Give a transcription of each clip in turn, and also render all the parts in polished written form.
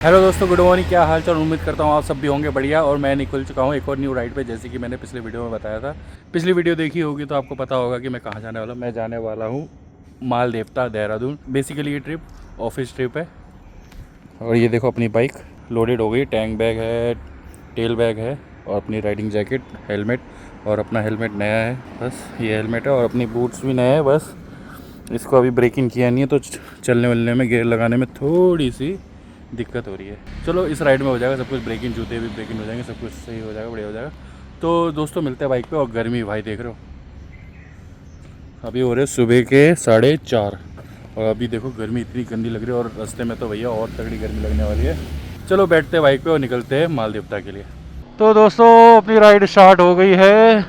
Hello दोस्तों, good morning. क्या हाल चाल? उम्मीद करता हूँ आप सब भी होंगे बढ़िया। और मैं निकल चुका हूँ एक और न्यू राइड पे, जैसे कि मैंने पिछले वीडियो में बताया था। पिछली वीडियो देखी होगी तो आपको पता होगा कि मैं कहाँ जाने वाला हूँ। मैं जाने वाला हूँ माल देवता, देहरादून। बेसिकली ये ट्रिप ऑफिस ट्रिप है। और ये देखो अपनी बाइक लोडेड हो गई। टैंक बैग है, टेल बैग है और अपनी राइडिंग जैकेट, हेलमेट। और अपना हेलमेट नया है, बस ये हेलमेट है। और अपनी बूट्स भी नए हैं। बस इसको अभी ब्रेकिंग किया नहीं है तो चलने वलने में, गेयर लगाने में थोड़ी सी दिक्कत हो रही है। चलो इस राइड में हो जाएगा सब कुछ। ब्रेकिंग, जूते भी ब्रेकिंग हो जाएंगे, सब कुछ सही हो जाएगा, बढ़िया हो जाएगा। तो दोस्तों मिलते हैं बाइक पे। और गर्मी भाई देख रहे हो, अभी हो रहे सुबह के 4:30 और अभी देखो गर्मी इतनी गंदी लग रही है। और रास्ते में तो भैया और तगड़ी गर्मी लगने वाली है। चलो बैठते हैं बाइक पे और निकलते हैं माल देवता के लिए। तो दोस्तों अपनी राइड स्टार्ट हो गई है।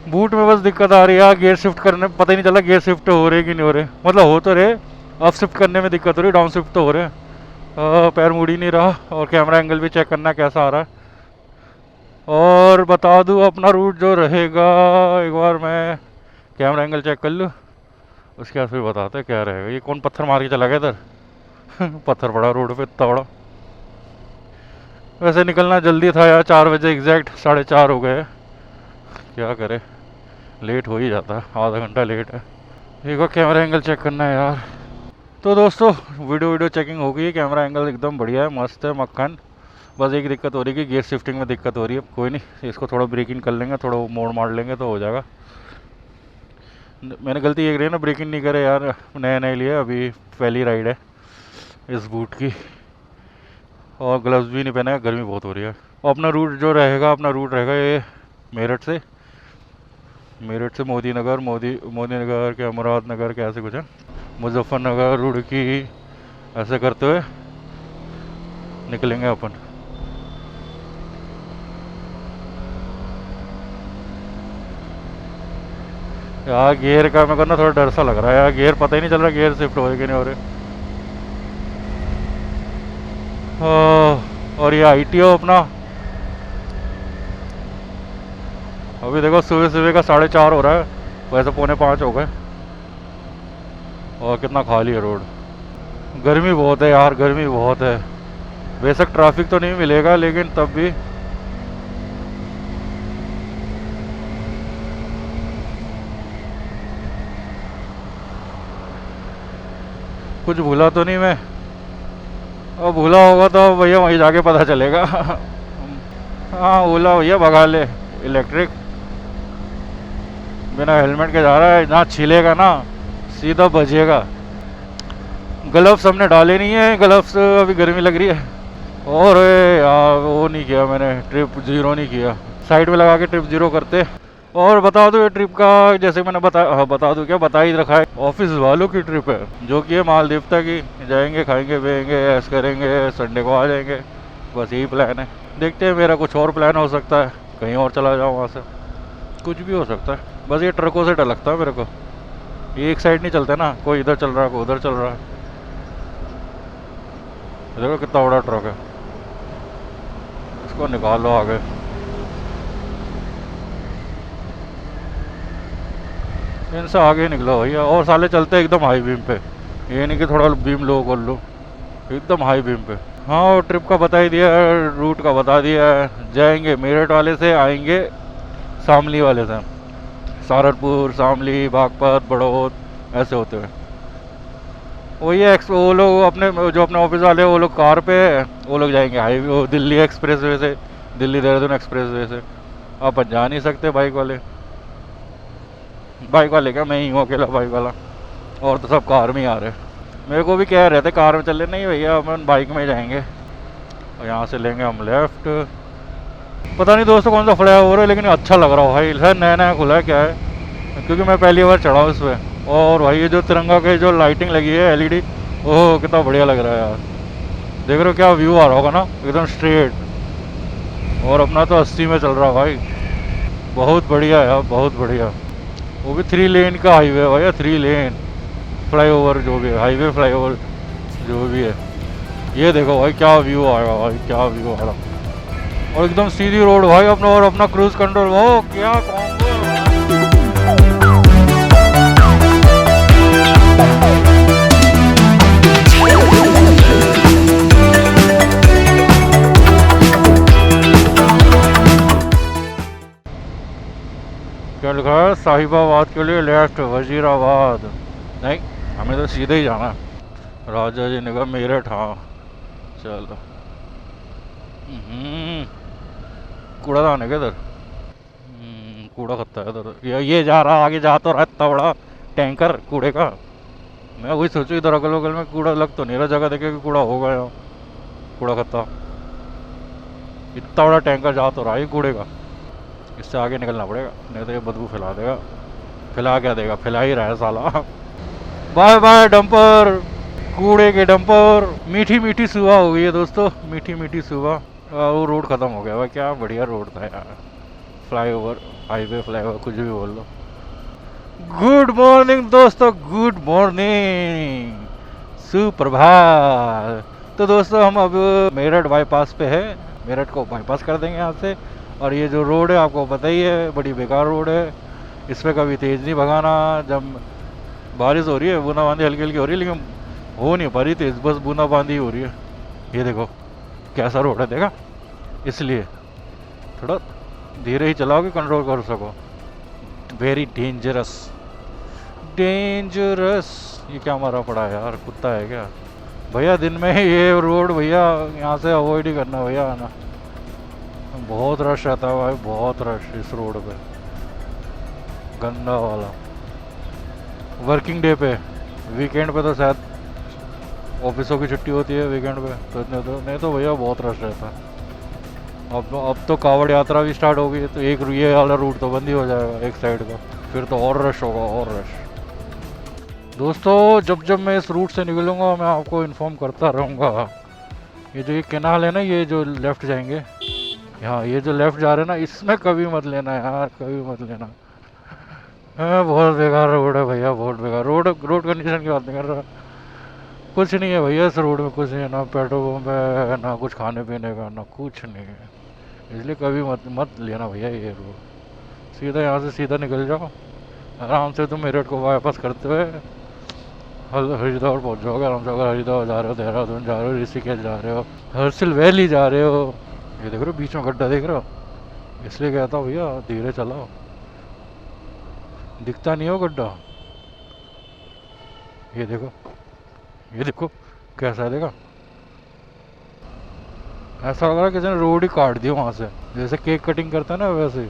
बूट में बस दिक्कत आ रही है, गियर शिफ्ट करने पता ही नहीं चला गियर शिफ्ट हो रहे कि नहीं हो रहे। मतलब हो तो रहे, अप शिफ्ट करने में दिक्कत हो रही, डाउन शिफ्ट तो हो रहे हैं। पैर मुड़ ही नहीं रहा। और कैमरा एंगल भी चेक करना कैसा आ रहा है। और बता दूं अपना रूट जो रहेगा, एक बार मैं कैमरा एंगल चेक कर लूँ, उसके बाद फिर बताते हैं क्या रहेगा। ये कौन पत्थर मार के चला गया इधर? पत्थर पड़ा रोड पे इतना बड़ा। वैसे निकलना जल्दी था यार, 4 बजे एग्जैक्ट, 4:30 हो गए। क्या करे, लेट हो ही जाता है, आधा घंटा लेट है। एक बार कैमरा एंगल चेक करना है यार। तो दोस्तों वीडियो चेकिंग हो गई है, कैमरा एंगल एकदम बढ़िया है, मस्त है, मक्खन। बस एक दिक्कत हो रही है कि गियर शिफ्टिंग में दिक्कत हो रही है। कोई नहीं, इसको थोड़ा ब्रेकिंग कर लेंगे, थोड़ा मोड़ मार लेंगे तो हो जाएगा। मैंने गलती ये करी है ना, ब्रेकिंग नहीं करे यार, नए नए लिए, अभी पहली राइड है इस बूट की। और ग्लव्स भी नहीं पहने हैं, गर्मी बहुत हो रही है। और अपना रूट जो रहेगा, अपना रूट रहेगा ये मेरठ से मोदी नगर के अमरावत नगर के ऐसे कुछ है, मुजफ्फरनगर, रुड़की, ऐसे करते हुए निकलेंगे अपन। यार गियर का मेरे को ना थोड़ा डर सा लग रहा है यार, गियर पता ही नहीं चल रहा गियर शिफ्ट हो रहे कि नहीं हो रहे। और ये ITO अपना, अभी देखो सुबह सुबह का 4:30 हो रहा है, वैसे 4:45 हो गए। और कितना खाली है रोड। गर्मी बहुत है यार, गर्मी बहुत है। बेशक ट्रैफिक तो नहीं मिलेगा लेकिन तब भी कुछ भूला तो नहीं मैं। और भूला होगा तो भैया वहीं जाके पता चलेगा। हाँ भूला भैया, भगा ले इलेक्ट्रिक। बिना हेलमेट के जा रहा है, ना छिलेगा ना सीधा बजेगा। ग्लव्स हमने डाले नहीं है, ग्लव्स अभी गर्मी लग रही है। और यार वो नहीं किया मैंने, ट्रिप 0 नहीं किया, साइड में लगा के ट्रिप 0 करते। और बता दो ये ट्रिप का, जैसे मैंने बता दूं क्या, बता ही रखा है, ऑफिस वालों की ट्रिप है जो कि है माल देवता की। जाएंगे, खाएंगे पिएंगे, ऐश करेंगे, संडे को आ जाएंगे, बस यही प्लान है। देखते हैं, मेरा कुछ और प्लान हो सकता है, कहीं और चला जाऊँ वहाँ से, कुछ भी हो सकता है। बस ये ट्रकों से डर लगता है मेरे को, ये एक साइड नहीं चलते ना, कोई इधर चल रहा है कोई उधर चल रहा है। देखो कितना बड़ा ट्रक है, इसको निकालो आगे। इनसे आगे निकलो भैया। और साले चलते एकदम हाई बीम पे, ये नहीं कि थोड़ा बीम लो कर लो, एकदम हाई बीम पे। हाँ और ट्रिप का बता ही दिया, रूट का बता दिया। जाएंगे मेरठ वाले से, आएंगे शामली वाले से, सहारनपुर, शामली, बागपत, बड़ौद, ऐसे होते हुए। वही है, वो लोग अपने जो अपने ऑफिस वाले हैं वो लोग कार पे है, वो लोग जाएंगे हाईवे, वो दिल्ली एक्सप्रेस वे से, दिल्ली देहरादून एक्सप्रेस वे से। अपन जा नहीं सकते बाइक वाले। बाइक वाले क्या, मैं ही हूँ अकेला बाइक वाला, और तो सब कार में ही आ रहे। मेरे को भी कह रहे थे कार में चल रहे, नहीं भैया अपन बाइक में ही जाएंगे। और यहाँ से लेंगे हम लेफ्ट। पता नहीं दोस्तों कौन सा फ्लाईओवर है, लेकिन अच्छा लग रहा है भाई, सर नया नया खुला है क्या है, क्योंकि मैं पहली बार चढ़ा हूँ इस पर। और भाई ये जो तिरंगा के जो लाइटिंग लगी है LED, ओह कितना बढ़िया लग रहा है यार। देख रहे हो क्या व्यू आ रहा होगा ना, एकदम स्ट्रेट। और अपना तो 80 में चल रहा है भाई, बहुत बढ़िया है यार, बहुत बढ़िया। वो भी 3 लेन का हाईवे है भैया, 3 लेन फ्लाईओवर, जो भी है हाईवे फ्लाईओवर जो भी है। ये देखो भाई क्या व्यू आएगा भाई, क्या व्यू आ रहा। और एकदम सीधी रोड भाई अपना, और अपना क्रूज कंट्रोल, वो क्या कॉम्बो। साहिबाबाद के लिए लेफ्ट, वजीराबाद नहीं, हमें तो सीधे ही जाना है। राजा जी ने कहा मेरठ, हाँ चलो। कूड़ादान है क्या इधर? कूड़ा खत्ता है इधर। ये जा रहा, आगे जा तो रहा इतना बड़ा टैंकर कूड़े का। मैं वही सोचू इधर अगल बगल में कूड़ा लग तो नहीं रहा, जगह देखे कि कूड़ा होगा यहाँ, कूड़ा खत्ता। इतना बड़ा टैंकर जा तो रहा है कूड़े का। इससे आगे निकलना पड़ेगा, नहीं तो ये बदबू फैला देगा। फैला क्या देगा, फैला ही रहा है साला। बाय बाय डंपर, कूड़े के डंपर। मीठी मीठी सुबह हो गई है दोस्तों, मीठी मीठी सुबह। वो रोड खत्म हो गया भाई, क्या बढ़िया रोड था यार। फ्लाईओवर, हाईवे, फ्लाईओवर, कुछ भी बोल लो। गुड मॉर्निंग दोस्तों, गुड मॉर्निंग, सुप्रभात। तो दोस्तों हम अब मेरठ बाईपास पे है, मेरठ को बाईपास कर देंगे यहाँ से। और ये जो रोड है आपको पता ही है, बड़ी बेकार रोड है। इस पर कभी तेज़ नहीं भगाना। जब बारिश हो रही है, बूंदाबांदी हल्की हल्की हो रही है, लेकिन हो नहीं पा रही तेज़, बस बूंदाबांदी हो रही है। ये देखो कैसा रोड है, देखा। इसलिए थोड़ा धीरे ही चलाओगे, कंट्रोल कर सको। Very dangerous, dangerous. ये क्या मारा पड़ा है यार, कुत्ता है क्या भैया? दिन में ये रोड भैया यहाँ से अवॉइड ही करना भैया, आना। बहुत रश रहता है भाई, बहुत रश इस रोड पे, गंदा वाला। वर्किंग डे पे, वीकेंड पे तो शायद ऑफिसों की छुट्टी होती है वीकेंड पे, तो इतने तो नहीं तो भैया बहुत रश रहता है। अब तो कावड़ यात्रा भी स्टार्ट हो गई, तो एक ये वाला रूट तो बंद ही हो जाएगा एक साइड का, फिर तो और रश होगा, और रश। दोस्तों जब मैं इस रूट से निकलूँगा मैं आपको इन्फॉर्म करता रहूँगा। ये जो ये कैनाल है ना, ये जो लेफ़्ट जाएंगे यहाँ, ये जो लेफ़्ट जा रहे हैं ना, इसमें कभी मत लेना यार, कभी मत लेना। बहुत बेकार रोड है भैया, बहुत बेकार रोड। रोड कंडीशन की बात नहीं कर रहा, कुछ नहीं है भैया इस रोड में, कुछ नहीं है, ना पेट्रोल पंप है, ना कुछ खाने पीने का, ना कुछ नहीं है। इसलिए कभी मत लेना भैया ये रोड। सीधा यहाँ से सीधा निकल जाओ आराम से, तुम मेरठ को वापस करते हुए हरिद्वार पहुँच जाओगे आराम से। अगर हरिद्वार जा रहे हो, देहरादून जा रहे हो, ऋषिकेश जा रहे हो, हर्सिल वैली जा रहे हो। ये देख रहे हो बीच में गड्ढा देख रहे हो, इसलिए कहता हूँ भैया धीरे चलाओ। दिखता नहीं हो गड्ढा, ये देखो, ये देखो कैसा है, देखा। ऐसा लग रहा है किसी ने रोड ही काट दिया वहाँ से, जैसे केक कटिंग करता है ना, वैसे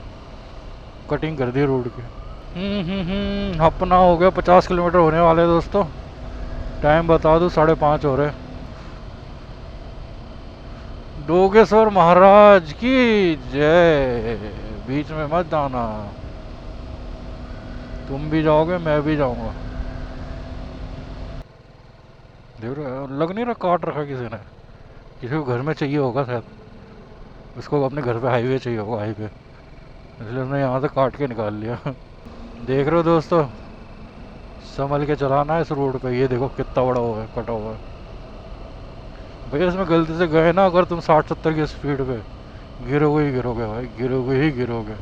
कटिंग कर दी रोड की। अपना हो गया 50 किलोमीटर होने वाले दोस्तों। टाइम बता दूँ 5:30 हो रहे। डोगेश्वर महाराज की जय। बीच में मत जाना, तुम भी जाओगे मैं भी जाऊंगा। देख रहे लग नहीं रहा काट रखा किसी ने, किसी को घर में चाहिए होगा शायद, उसको अपने घर पे हाईवे चाहिए होगा, हाईवे, इसलिए उसने यहाँ से काट के निकाल लिया। देख रहे हो दोस्तों, संभल के चलाना है इस रोड पे। ये देखो कितना बड़ा हुआ है, कटा हुआ है भैया। इसमें गलती से गए ना अगर तुम 60-70 की स्पीड पे, गिरोगे ही गिरोगे भाई, गिरोगे ही गिरोगे।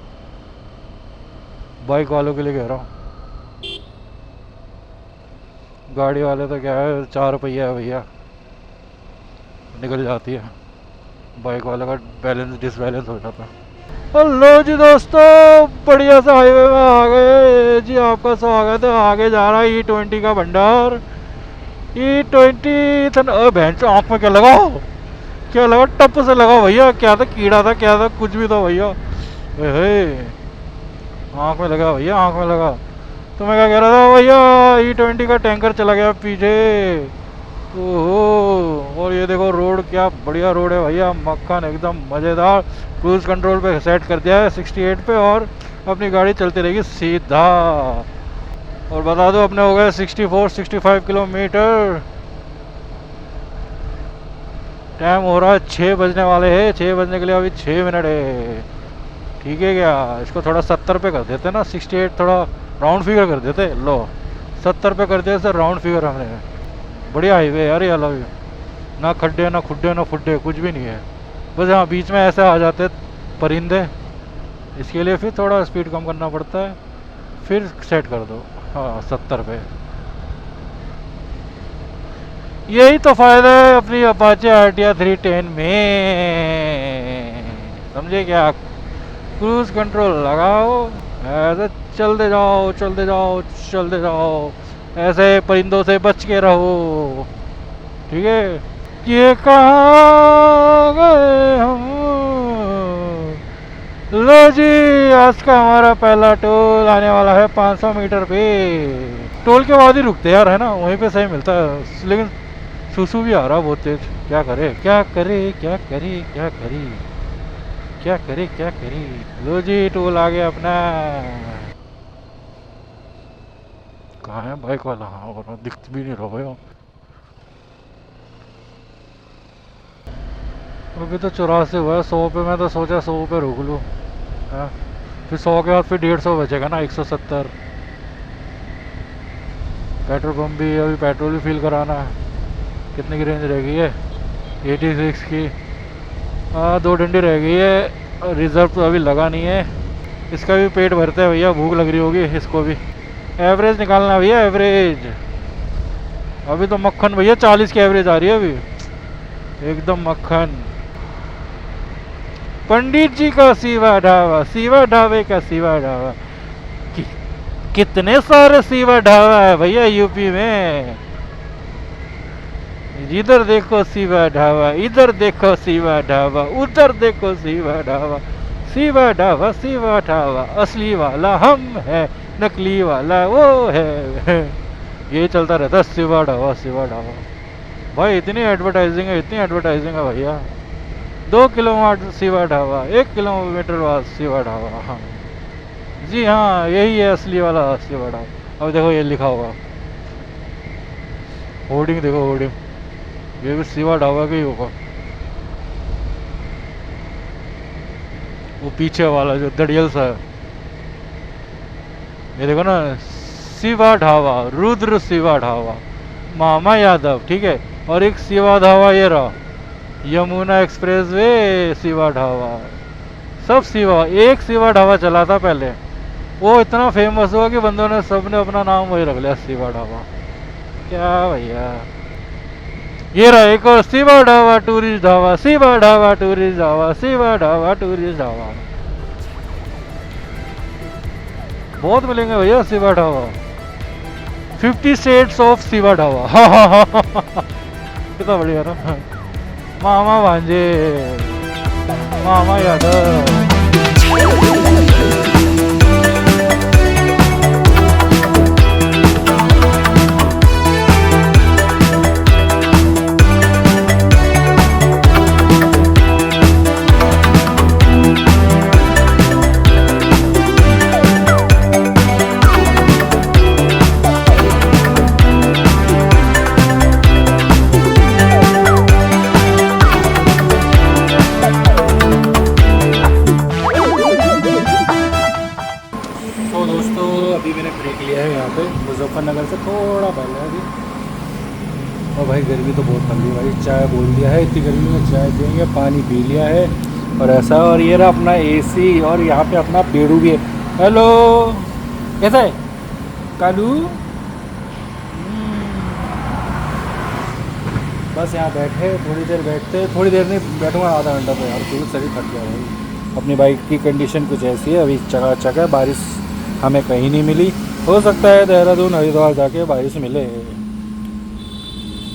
बाइक वालों के लिए कह रहा हूँ, गाड़ी वाले तो क्या है 4 पहिया है भैया, निकल जाती है। बाइक वाले का बैलेंस डिसबैलेंस हो जाता है। हेलो जी दोस्तों, बढ़िया से हाईवे में आ गए जी, आपका स्वागत है। आगे जा रहा है E20 का भंडार। E20 भैंस आँख में क्या लगा, क्या लगा, टप से लगा भैया। क्या था, कीड़ा था, क्या था, कुछ भी था भैया। आँख में लगा भैया, आँख में लगा। तो मैं क्या कह रहा था भैया, E20 का टैंकर चला गया पीछे। ओहो, और ये देखो रोड, क्या बढ़िया रोड है भैया, मक्खन एकदम मज़ेदार। क्रूज कंट्रोल पे सेट कर दिया है 68 पे, और अपनी गाड़ी चलती रहेगी सीधा। और बता दो अपने हो गए 64-65 किलोमीटर। टाइम हो रहा है 6 बजने वाले हैं, 6 बजने के लिए अभी 6 मिनट है। ठीक है क्या, इसको थोड़ा 70 पे कर देते ना, 68 थोड़ा राउंड फिगर कर देते। लो 70 पे कर दिया सर, राउंड फिगर हमने। बढ़िया हाईवे यार ये अलग, ना खड्डे ना खुड्डे ना फुड्डे, कुछ भी नहीं है। बस हाँ बीच में ऐसे आ जाते परिंदे, इसके लिए फिर थोड़ा स्पीड कम करना पड़ता है, फिर सेट कर दो हाँ 70 पे। यही तो फ़ायदा है अपनी अपाचे आर्टिया 310 में, समझे क्या। क्रूज कंट्रोल लगाओ, ऐसे चलते जाओ चलते जाओ चलते जाओ, ऐसे परिंदों से बच के रहो, ठीक है। ये कहाँ गए हम, लो जी, आज का हमारा पहला टोल आने वाला है 500 मीटर पे। टोल के बाद ही रुकते यार, है ना, वहीं पे सही मिलता है। लेकिन सुसु भी आ रहा बहुत तेज, क्या करे क्या करे क्या करे क्या करे क्या करे क्या करे। लो जी, टोल आ गया अपना। कहाँ है बाइक वाला? हाँ, और दिख भी नहीं रहा है। अभी तो 84 हुआ है, 100 पे मैं तो सोचा 100 पे रोक लूँ, हाँ। फिर 100 के बाद फिर 150 बचेगा ना, 170। पेट्रोल पंप भी, अभी पेट्रोल भी फिल कराना है। कितने की रेंज रह गई है? 86 की। हाँ, 2 डंडी रह गई है। रिजर्व तो अभी लगा नहीं है। इसका भी पेट भरता है भैया, भूख लग रही होगी इसको भी। एवरेज निकालना भैया, एवरेज। अभी तो मक्खन भैया 40 की एवरेज आ रही है अभी, एकदम मक्खन। पंडित जी का सीवा ढाबा, सीवा ढाबे का सीवा ढाबा। कि, कितने सारे सीवा ढाबा है भैया यूपी में। इधर देखो सीवा ढाबा, इधर देखो सीवा ढाबा, उधर देखो सीवा ढाबा। सीवा ढाबा, सीवा ढाबा, असली वाला हम है, नकली वाला वो है। ये चलता रहता है, सीवा ढाबा सीवा ढाबा। भाई इतनी एडवर्टाइजिंग है, इतनी एडवर्टाइजिंग है भैया। 2 किलोमीटर सीवा ढाबा, 1 किलोमीटर बाद सीवा ढाबा। हाँ जी, हाँ, यही है असली वाला सीवा ढाबा। अब देखो ये लिखा होगा, होर्डिंग देखो, होर्डिंग। ये भी सीवा ढाबा का ही होगा। वो पीछे वाला जो दड़ियल सा है, ये देखो ना, शिवा ढाबा, रुद्र शिवा ढाबा, मामा यादव, ठीक है। और एक शिवा ढाबा ये रहा, यमुना एक्सप्रेस वे शिवा ढाबा। सब शिवा, एक शिवा ढाबा चला था पहले, वो इतना फेमस हुआ कि बंदों ने, सबने अपना नाम वही रख लिया, शिवा ढाबा। क्या भैया, ये रहा एक और Shiva dhaba tourist dhaba, Shiva dhaba tourist dhaba, Shiva dhaba tourist dhaba. बहुत मिलेंगे भैया शिवा ढाबा। 50 states of Shiva dhaba. हाँ हाँ हाँ, कितना बढ़िया ना। मामा भांजे, मामा यादव। मुजफ्फरनगर से थोड़ा पहले अभी। और भाई गर्मी तो बहुत लग रही है भाई, चाय बोल दिया है, इतनी गर्मी में चाय पियेंगे, पानी पी लिया है और ऐसा। और ये रहा अपना एसी, और यहाँ पे अपना पेड़ू भी है। हेलो, कैसा है कालू? बस यहाँ बैठे, थोड़ी देर बैठते, थोड़ी देर नहीं बैठूँगा, आधा घंटा तो यार, क्योंकि शरीर थक गया भाई। अपनी बाइक की कंडीशन कुछ ऐसी है, अभी चकाचक है, बारिश हमें कहीं नहीं मिली। हो सकता है देहरादून हरिद्वार जाके बारिश मिले।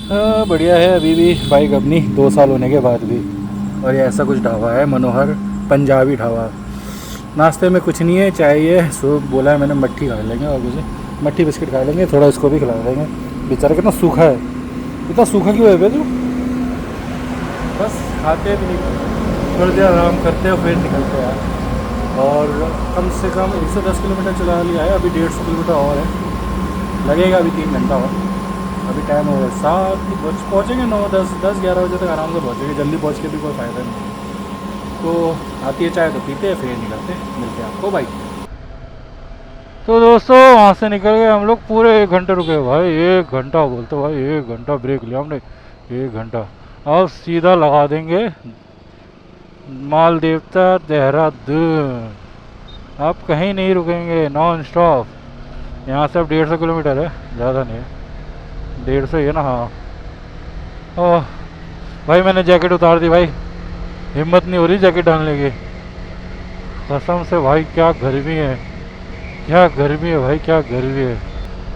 हाँ बढ़िया है, अभी भी बाइक अपनी 2 साल होने के बाद भी। और ये ऐसा कुछ ढाबा है, मनोहर पंजाबी ढाबा। नाश्ते में कुछ नहीं है, चाहिए सो बोला है मैंने, मट्ठी खा लेंगे और कुछ मट्ठी बिस्किट खा लेंगे, थोड़ा इसको भी खिला देंगे। बेचारा कितना सूखा है, इतना सूखा क्यों है तू? बस खाते भी नहीं, थोड़ी देर आराम करते हो फिर निकलते हैं। और कम से कम 110 किलोमीटर चला लिया है, अभी 150 किलोमीटर और है, लगेगा अभी 3 घंटा और। अभी टाइम हो गया 7, पहुँचेंगे 9, 10, 11 बजे तक आराम से पहुँचेंगे। जल्दी पहुँच के भी कोई फ़ायदा नहीं। तो आती है चाय तो पीते हैं, फिर निकलते हैं, मिलते हैं आपको भाई। तो दोस्तों वहाँ से निकल गए हम लोग, पूरे 1 घंटे रुके भाई, 1 घंटा बोलते भाई, 1 घंटा ब्रेक लिया हमने, 1 घंटा। अब सीधा लगा देंगे माल देवता देहरादून। आप कहीं नहीं रुकेंगे, नॉन स्टॉप। यहाँ से अब 150 किलोमीटर है, ज़्यादा नहीं है, 150 ही है ना। हाँ ओह भाई, मैंने जैकेट उतार दी भाई, हिम्मत नहीं हो रही जैकेट डालने की, कसम से भाई, क्या गर्मी है। क्या गर्मी है भाई, क्या गर्मी है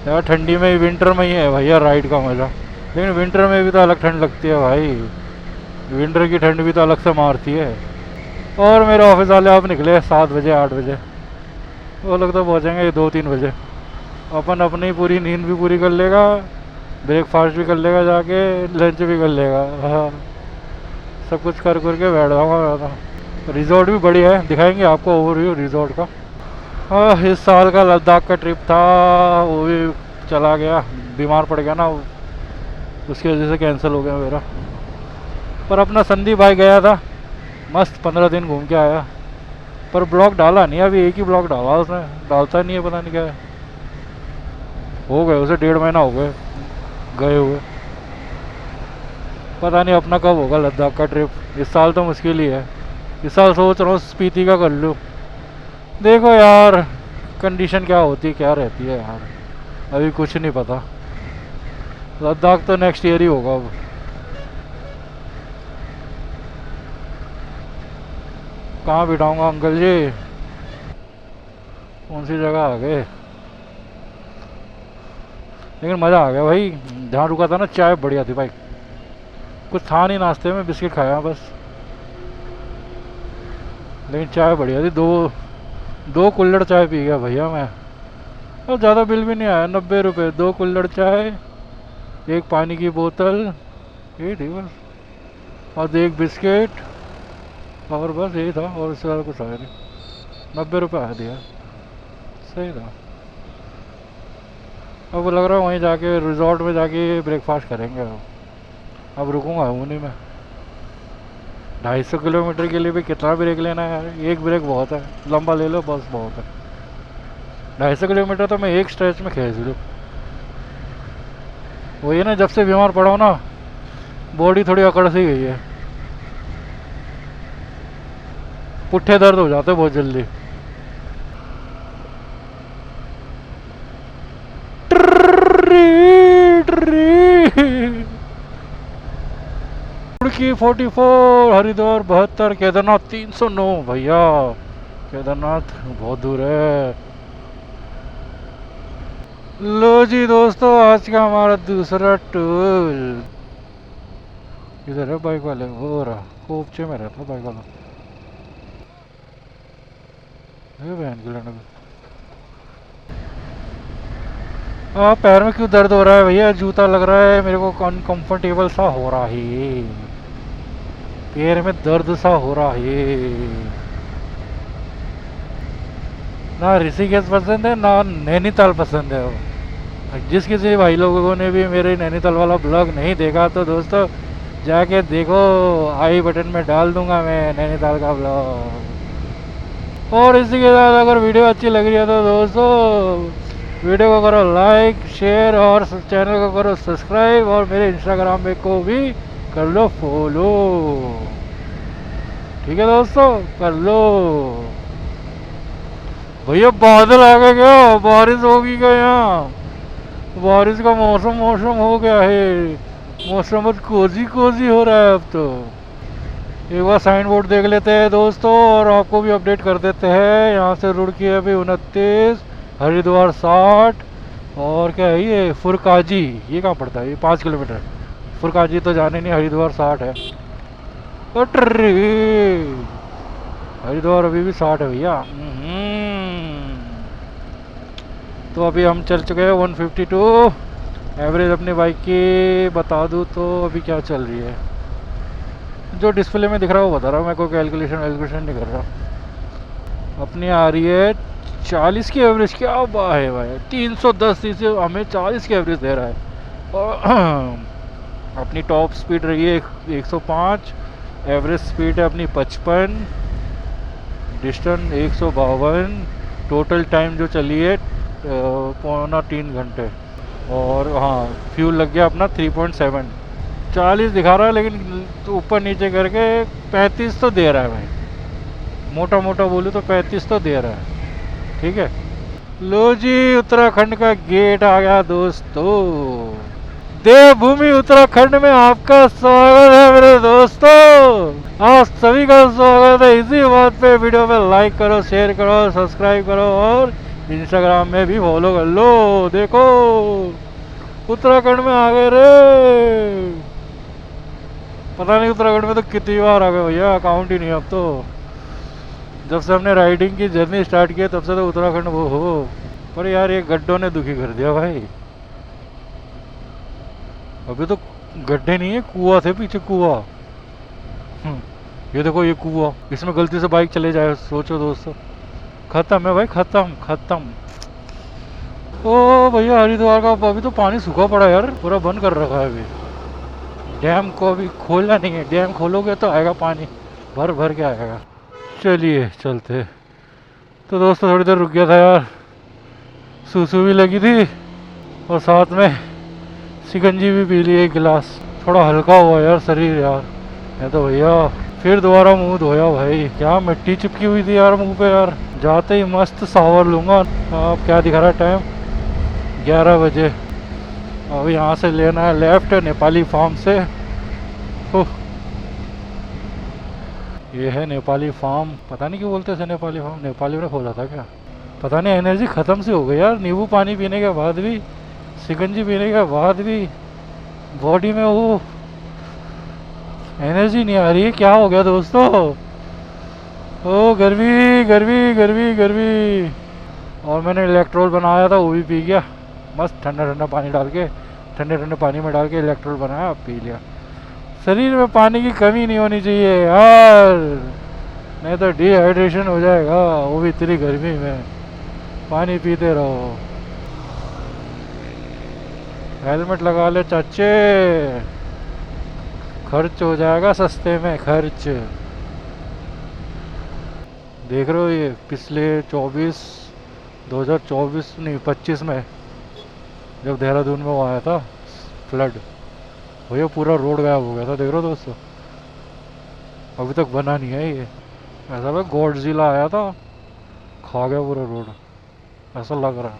यार। ठंडी में ही, विंटर में ही है भैया राइड का मज़ा, लेकिन विंटर में भी तो अलग ठंड लगती है भाई। विंटर की ठंड भी तो अलग से मारती है। और मेरे ऑफिस वाले आप निकले 7 बजे 8 बजे, वो लोग तो पहुँचेंगे 2-3 बजे। अपन अपनी पूरी नींद भी पूरी कर लेगा, ब्रेकफास्ट भी कर लेगा जाके, लंच भी कर लेगा। हाँ, सब कुछ कर करके बैठ जाऊँगा। रिजॉर्ट भी बढ़िया है, दिखाएंगे आपको ओवरव्यू रिजॉर्ट का। हाँ, इस साल का लद्दाख का ट्रिप था, वो भी चला गया, बीमार पड़ गया ना, उसकी वजह से कैंसिल हो गया मेरा। पर अपना संदीप भाई गया था, मस्त 15 दिन घूम के आया। पर ब्लॉग डाला नहीं, अभी एक ही ब्लॉग डाला उसने, डालता नहीं है, पता नहीं क्या है। हो गए उसे 1.5 महीना हो गए गए हुए। पता नहीं अपना कब होगा लद्दाख का ट्रिप। इस साल तो मुश्किल ही है। इस साल सोच रहा हूँ स्पीति का कर लूँ। देखो यार कंडीशन क्या होती है, क्या रहती है यार, अभी कुछ नहीं पता। लद्दाख तो नेक्स्ट ईयर ही होगा अब। कहाँ बिठाऊंगा अंकल जी, कौन सी जगह आ गए। लेकिन मज़ा आ गया भाई, जहाँ रुका था ना चाय बढ़िया थी भाई। कुछ था नहीं नाश्ते में, बिस्किट खाया बस, लेकिन चाय बढ़िया थी। दो कुल्हड़ चाय पी गया भैया मैं, और ज़्यादा बिल भी नहीं आया, 90 रुपये। 2 कुल्हड़ चाय, 1 पानी की बोतल, ये थी बस, और 1 बिस्किट, और बस यही था, और इससे ज़्यादा कुछ आया नहीं। 90 रुपये आया दिया, सही था। अब लग रहा है वहीं जाके रिजॉर्ट में जाके ब्रेकफास्ट करेंगे। अब रुकूंगा हूँ नहीं मैं। 250 किलोमीटर के लिए भी कितना ब्रेक लेना है यार, एक ब्रेक बहुत है, लंबा ले लो बस बहुत है। 250 किलोमीटर तो मैं एक स्ट्रेच में खींच लूँ। वही ना, जब से बीमार पड़ा हूँ ना, बॉडी थोड़ी अकड़ सी गई है, पुट्ठे दर्द हो जाते बहुत जल्दी। की 44, हरिद्वार 72, केदारनाथ 309 भैया। केदारनाथ बहुत दूर है। लो जी दोस्तों, आज का हमारा दूसरा टूर। इधर है बाइक वाले, हो रहा कोपचे में रहता बाइक वाला। बहन की लड़ने पैर में क्यों दर्द हो रहा है भैया, जूता लग रहा है मेरे को अनकंफर्टेबल सा हो रहा है, पैर में दर्द सा हो रहा है। ना ऋषिकेश पसंद है ना नैनीताल पसंद है। जिस किसी भाई लोगों ने भी मेरे नैनीताल वाला ब्लॉग नहीं देखा तो दोस्तों जाके देखो, आई बटन में डाल दूंगा मैं नैनीताल का ब्लॉग। और इसी के साथ अगर वीडियो अच्छी लग रही है तो दोस्तों वीडियो को करो लाइक शेयर, और चैनल को करो सब्सक्राइब, और मेरे इंस्टाग्राम पे को भी कर लो फॉलो। ठीक है दोस्तों, कर लो। भैया बादल आ गए क्या, बारिश होगी क्या यहाँ, बारिश का मौसम हो गया है, मौसम बहुत कोजी कोजी हो रहा है अब तो। एक बार साइन बोर्ड देख लेते हैं दोस्तों, और आपको भी अपडेट कर देते हैं। यहाँ से रुड़की है अभी 29, हरिद्वार 60, और क्या है ये फुरकाजी, ये कहाँ पड़ता है, ये 5 किलोमीटर। फुरकाजी तो जाने नहीं, हरिद्वार 60 है। हरिद्वार अभी भी 60 है भैया। तो अभी हम चल चुके हैं 152। एवरेज अपनी बाइक की बता दूँ तो अभी क्या चल रही है, जो डिस्प्ले में दिख रहा है वो बता रहा हूँ, मैं कोई कैलकुलेशन नहीं कर रहा। अपनी आ रही है 40 की एवरेज। क्या बात है भाई, 310 सीसी हमें 40 की एवरेज दे रहा है। और अपनी टॉप स्पीड रही है 105, एवरेज स्पीड है अपनी 55, डिस्टेंस 152, टोटल टाइम जो चली है 2.25 घंटे। और हाँ, फ्यूल लग गया अपना 3.7। 40 दिखा रहा है लेकिन ऊपर नीचे करके 35 तो दे रहा है भाई, मोटा मोटा बोलूँ तो 35 तो दे रहा है। ठीक है, लो जी उत्तराखंड का गेट आ गया दोस्तों। देवभूमि उत्तराखंड में आपका स्वागत है मेरे दोस्तों। आप सभी का स्वागत है। इसी बात पे वीडियो पे लाइक करो, शेयर करो, सब्सक्राइब करो, और इंस्टाग्राम में भी फॉलो कर लो। देखो उत्तराखंड में आ गए रे। पता नहीं उत्तराखंड में तो कितनी बार आ गए भैया, अकाउंट ही नहीं अब तो। जब से हमने राइडिंग की जर्नी स्टार्ट की तब से तो उत्तराखंड वो हो। पर यार ये गड्ढों ने दुखी कर दिया भाई। अभी तो गड्ढे नहीं है, कुआं थे पीछे, कुआं। ये देखो ये कुआं, इसमें गलती से बाइक चले जाए सोचो दोस्तों, खत्म है भाई, खत्म खत्म। ओ भैया हरिद्वार का अभी तो पानी सूखा पड़ा यार, पूरा बंद कर रखा है अभी। डैम को अभी खोलना नहीं है, डैम खोलोगे तो आएगा पानी, भर भर के आएगा। चलिए चलते। तो दोस्तों थोड़ी देर रुक गया था यार, सूसू भी लगी थी और साथ में शिकंजी भी पी ली एक गिलास। थोड़ा हल्का हुआ यार शरीर यार। मैं तो भैया फिर दोबारा मुंह धोया भाई, क्या मिट्टी चिपकी हुई थी यार मुंह पे यार। जाते ही मस्त शावर लूँगा। अब क्या दिखा रहा है टाइम, 11 बजे। अब यहाँ से लेना है लेफ्ट नेपाली फार्म से। ये है नेपाली फार्म, पता नहीं क्यों बोलते थे नेपाली फार्म, नेपाली ने खोला था क्या पता नहीं। एनर्जी ख़त्म सी हो गई यार, नींबू पानी पीने के बाद भी, शिकंजी पीने के बाद भी बॉडी में वो एनर्जी नहीं आ रही है। क्या हो गया दोस्तों? ओ गर्मी गर्मी गर्मी गर्मी। और मैंने इलेक्ट्रोल बनाया था वो भी पी गया, मस्त ठंडा ठंडा पानी डाल के, ठंडे ठंडे पानी में डाल के इलेक्ट्रोल बनाया, पी लिया। शरीर में पानी की कमी नहीं होनी चाहिए यार, नहीं तो डिहाइड्रेशन हो जाएगा, वो भी इतनी गर्मी में। पानी पीते रहो। हेलमेट लगा ले चाचे, खर्च हो जाएगा सस्ते में खर्च। देख रहे हो ये पिछले 2024 नहीं 25 में जब देहरादून में वो आया था फ्लड, भैया पूरा रोड गायब हो गया था। देख रहे हो दोस्तों, अभी तक बना नहीं है ये। ऐसा लगा गॉडजिला आया था, खा गया पूरा रोड, ऐसा लग रहा है।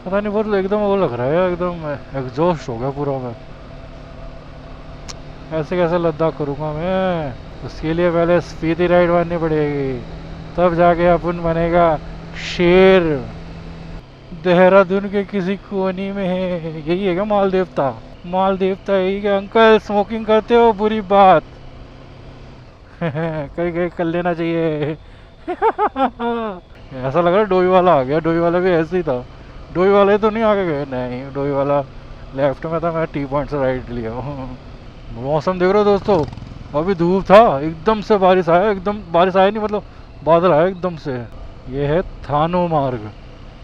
पता नहीं, बहुत एकदम वो लग रहा है, एकदम एग्जॉस्ट हो गया पूरा मैं। ऐसे कैसे लद्दाख करूँगा मैं? उसके लिए पहले स्पीति राइड मारनी पड़ेगी, तब जाके अपन बनेगा शेर। देहरादून के किसी कोनी में है, यही है क्या माल देवता? माल देवता यही क्या? अंकल स्मोकिंग करते हो, बुरी बात। कहीं कहीं कर लेना चाहिए। ऐसा लग रहा है डोई वाला आ गया, डोई वाला भी ऐसे ही था। डोई वाले तो नहीं आगे गए, नहीं डोई वाला लेफ्ट में था, मैं टी पॉइंट से राइट लिया। मौसम देख रहे हो दोस्तों, अभी धूप था, एकदम से बारिश आया, एकदम बारिश आया नहीं मतलब बादल आया एकदम से। ये है थानो मार्ग,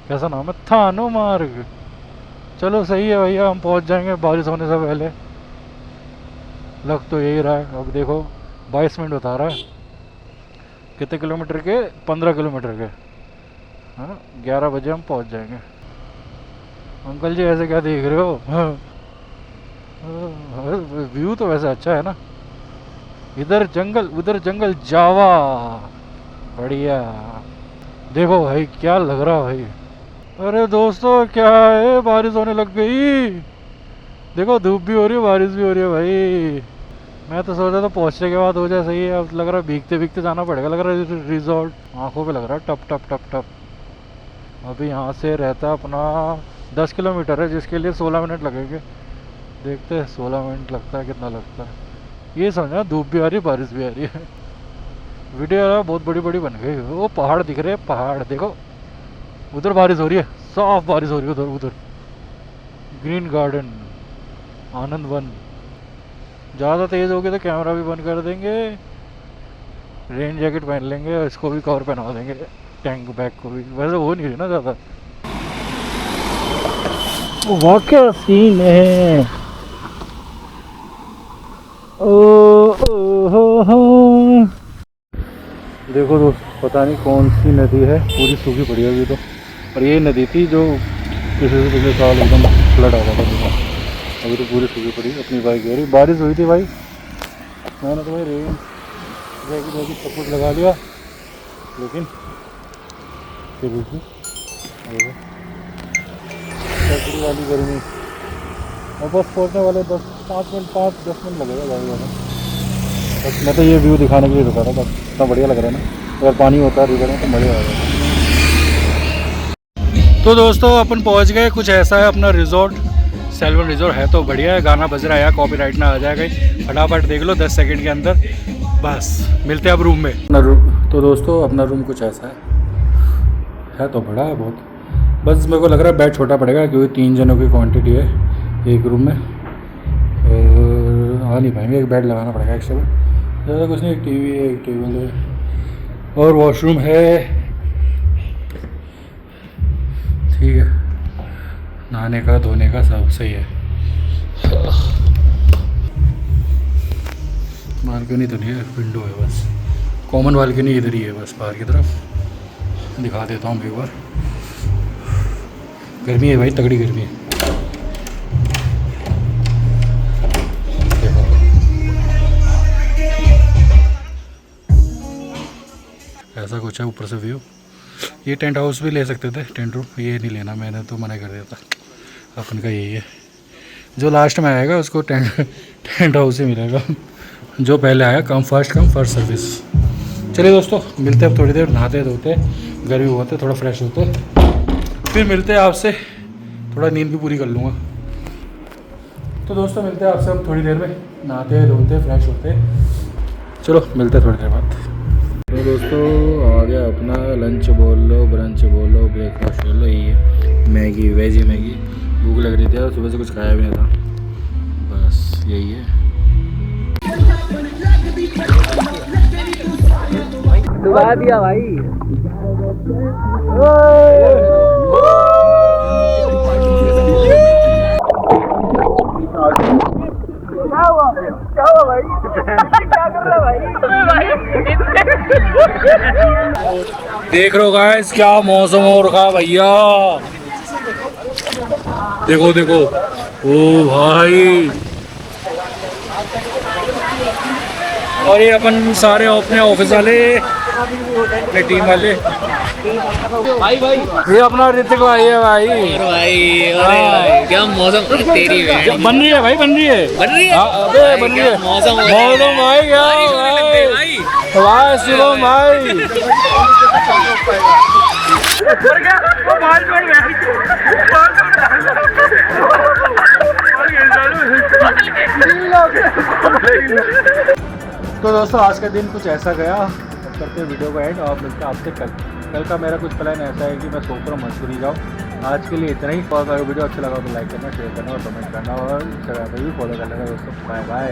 कैसा नाम है, थानो मार्ग। चलो सही है भैया, हम पहुंच जाएंगे बारिश होने से पहले, लग तो यही रहा है। अब देखो 22 मिनट बता रहा है, कितने किलोमीटर के? 15 किलोमीटर के। हाँ 11 बजे हम पहुंच जाएंगे। अंकल जी ऐसे क्या देख रहे हो? व्यू तो वैसे अच्छा है ना, इधर जंगल उधर जंगल, जावा बढ़िया। देखो भाई क्या लग रहा भाई। अरे दोस्तों क्या है, बारिश होने लग गई। देखो धूप भी हो रही है, बारिश भी हो रही है भाई। मैं तो सोचा था पहुंचने के बाद हो जाए, सही है। अब लग रहा है भीगते भीगते जाना पड़ेगा, लग रहा है रिजॉर्ट, आंखों पे लग रहा है टप टप टप टप। अभी यहाँ से रहता अपना 10 किलोमीटर है, जिसके लिए 16 मिनट लगेंगे। देखते हैं 16 मिनट लगता है कितना लगता है। ये समझा, धूप भी आ रही है बारिश भी आ रही है। वीडियो यार बहुत बड़ी बड़ी बन गई। वो पहाड़ दिख रहे हैं, पहाड़ देखो, उधर बारिश हो रही है, साफ बारिश हो रही है उधर उधर। ग्रीन गार्डन, आनंद वन। ज़्यादा तेज़ हो गया तो कैमरा भी बंद कर देंगे, रेन जैकेट पहन लेंगे और इसको भी कवर पहना देंगे, टैंक बैग को भी। वैसे हो नहीं रही ना ज़्यादा। वाह क्या सीन है। ओ देखो दोस्त, पता नहीं कौन सी नदी है, पूरी सूखी पड़ी है अभी तो। और ये नदी थी जो पिछले साल एकदम फ्लड आ रहा था पूरा, अभी तो पूरी सूखी पड़ी। अपनी बाइक हो रही, बारिश हुई थी भाई, मैंने तो भाई रेन जैकेट सब कुछ लगा लिया, लेकिन फिर भी सर्दी वाली गर्मी। और बस पहुँचने वाले 5 मिनट 5-10 मिनट लगेगा गाड़ी वाला। बस मैं तो ये व्यू दिखाने के लिए रुका था, बस इतना बढ़िया लग रहा है ना। अगर पानी होता रिवर में तो मज़ा आ जाता। तो दोस्तों अपन पहुंच गए, कुछ ऐसा है अपना रिजॉर्ट, सेल्वन रिजॉर्ट है तो बढ़िया है। गाना बज रहा है यार, कॉपीराइट ना आ जाएगा, फटाफट देख लो 10 सेकंड के अंदर। बस मिलते हैं अब रूम में। तो दोस्तों अपना रूम कुछ ऐसा है तो बड़ा है बहुत। बस मेरे को लग रहा है बेड छोटा पड़ेगा क्योंकि 3 जनों की क्वांटिटी है एक रूम में, और आ नहीं पाएंगे, एक बेड लगाना पड़ेगा एक्स्ट्रा। ज़्यादा कुछ नहीं, एक टीवी है, एक टेबल है और वॉशरूम है। ठीक है, नहाने का धोने का सब सही है। बालकनी तो नहीं है, विंडो है बस, कॉमन बालकनी इधर ही है बस, बाहर की तरफ दिखा देता हूँ एक बार। गर्मी है भाई, तगड़ी गर्मी है। देखो ऐसा कुछ है ऊपर से व्यू। ये टेंट हाउस भी ले सकते थे, टेंट रूम, ये नहीं लेना, मैंने तो मना कर दिया था। अपन का यही है, जो लास्ट में आएगा उसको टेंट हाउस ही मिलेगा, जो पहले आया कम फर्स्ट सर्विस। चलिए दोस्तों मिलते हैं अब थोड़ी देर, नहाते धोते, गर्मी बहुत है, थोड़ा फ्रेश होते, फिर मिलते हैं आपसे। थोड़ा नींद भी पूरी कर लूँगा। तो दोस्तों मिलते हैं आपसे अब थोड़ी देर में, नहाते धोते फ्रेश होते। चलो मिलते हैं थोड़ी देर बाद। तो दोस्तों आ गया अपना लंच बोल लो, ब्रंच बोल लो, ब्रेकफास्ट बोल लो, यही है मैगी, वेजी मैगी। भूख लग रही थी और सुबह से कुछ खाया भी नहीं था, बस यही है। डुबा दिया भाई। क्या हुआ भाई? क्या कर रहा भाई? देख रहे हो गाइस क्या मौसम हो रखा है भैया, देखो देखो, ओ भाई। और ये अपन सारे अपने ऑफिस वाले, अपने टीम वाले, भाई भाई ये अपना ऋतिक भाई है भाई। भाई भाई क्या मौसम, तेरी बन रही है भाई, बन रही है, बन रही है। अबे बन रही है मौसम भाई, क्या भाई, वाह शिवम भाई। तो दोस्तों आज का दिन कुछ ऐसा गया, करते वीडियो का एंड और मिलते हैं आपसे कल का मेरा कुछ प्लान ऐसा है कि मैं सोच रहा हूँ मसूरी जाऊँ। आज के लिए इतना ही, और अगर वीडियो अच्छा लगा तो लाइक करना, शेयर करना और कमेंट करना, और इंस्टाग्राम पे भी फॉलो कर लेना दोस्तों। Bye bye.